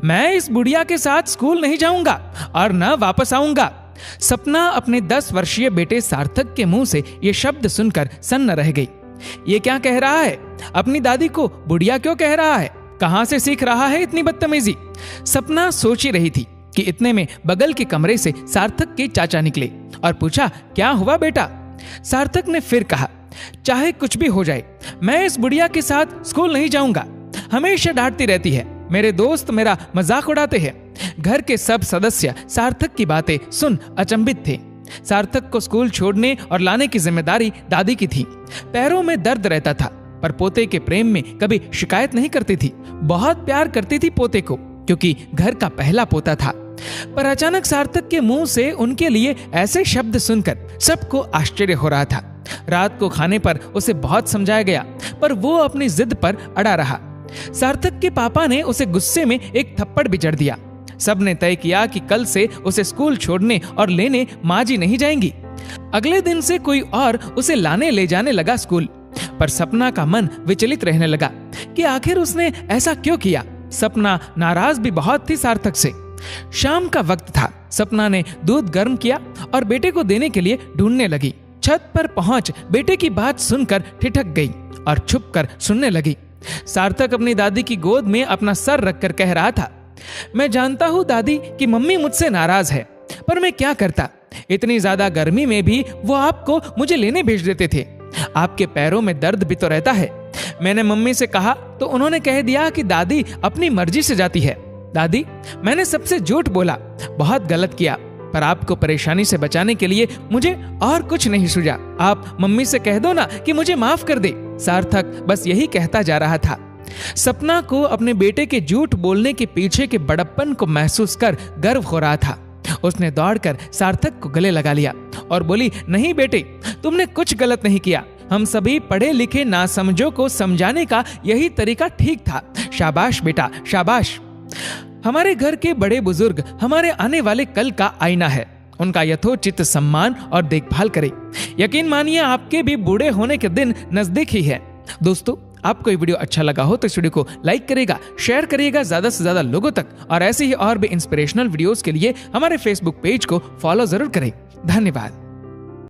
मैं इस बुढ़िया के साथ स्कूल नहीं जाऊंगा और न वापस आऊंगा। सपना अपने 10 वर्षीय बेटे सार्थक के मुंह से ये शब्द सुनकर सन्न रह गई। ये क्या कह रहा है? अपनी दादी को बुढ़िया क्यों कह रहा है? कहां से सीख रहा है इतनी बदतमीजी? सपना सोच ही रही थी कि इतने में बगल के कमरे से सार्थक के चाचा निकले और पूछा, क्या हुआ बेटा? सार्थक ने फिर कहा, चाहे कुछ भी हो जाए, मैं इस बुढ़िया के साथ स्कूल नहीं जाऊंगा। हमेशा डांटती रहती है, मेरे दोस्त मेरा मजाक उड़ाते हैं। घर के सब सदस्य सार्थक की बातें सुन अचंभित थे। सार्थक को स्कूल छोड़ने और लाने की जिम्मेदारी दादी की थी। पैरों में दर्द रहता था, पर पोते के प्रेम में कभी शिकायत नहीं करती थी। बहुत प्यार करती थी पोते को, क्योंकि घर का पहला पोता था। पर अचानक सार्थक के मुंह से उनके लिए ऐसे शब्द सुनकर सबको आश्चर्य हो रहा था। रात को खाने पर उसे बहुत समझाया गया, पर वो अपनी जिद पर अड़ा रहा। सार्थक के पापा ने उसे गुस्से में एक थप्पड़ भी जड़ दिया। सबने तय किया कि कल से उसे स्कूल छोड़ने और लेने माँ जी नहीं जाएंगी। अगले दिन से कोई और उसे लाने ले जाने लगा स्कूल, पर सपना का मन विचलित रहने लगा कि आखिर उसने ऐसा क्यों किया। सपना नाराज भी बहुत थी सार्थक से। शाम का वक्त था। सपना ने दूध गर्म किया और बेटे को देने के लिए ढूंढने लगी। छत पर पहुंच बेटे की बात सुनकर ठिठक गई और छुप कर सुनने लगी। सार्थक अपनी दादी की गोद में अपना सर रखकर कह रहा था, मैं जानता हूं दादी कि मम्मी मुझसे नाराज है, पर मैं क्या करता। इतनी ज्यादा गर्मी में भी वो आपको मुझे लेने भेज देते थे। आपके पैरों में दर्द भी तो रहता है। मैंने मम्मी से कहा तो उन्होंने कह दिया कि दादी अपनी मर्जी से जाती है। दादी, मैंने सबसे झूठ बोला, बहुत गलत किया, पर आपको परेशानी से बचाने के लिए मुझे और कुछ नहीं सूझा। आप मम्मी से कह दो ना कि मुझे माफ कर दे। सार्थक बस यही कहता जा रहा था। सपना को अपने बेटे के झूठ बोलने के पीछे के बड़प्पन को महसूस कर गर्व हो रहा था। उसने दौड़कर सार्थक को गले लगा लिया और बोली, नहीं बेटे, तुमने कुछ गलत नहीं किया। हम सभी पढ़े लिखे नासमझों को समझाने का यही तरीका ठीक था। शाबाश बेटा, शाबाश। हमारे घर के बड़े बुजुर्ग हमारे आने वाले कल का आईना है। उनका यथोचित सम्मान और देखभाल करें। यकीन मानिए, आपके भी बूढ़े होने के दिन नजदीक ही है। दोस्तों, आपको ये वीडियो अच्छा लगा हो तो इस वीडियो को लाइक करिएगा, शेयर करिएगा ज्यादा से ज्यादा लोगों तक, और ऐसे ही और भी इंस्पिरेशनल वीडियोस के लिए हमारे फेसबुक पेज को फॉलो जरूर करें। धन्यवाद।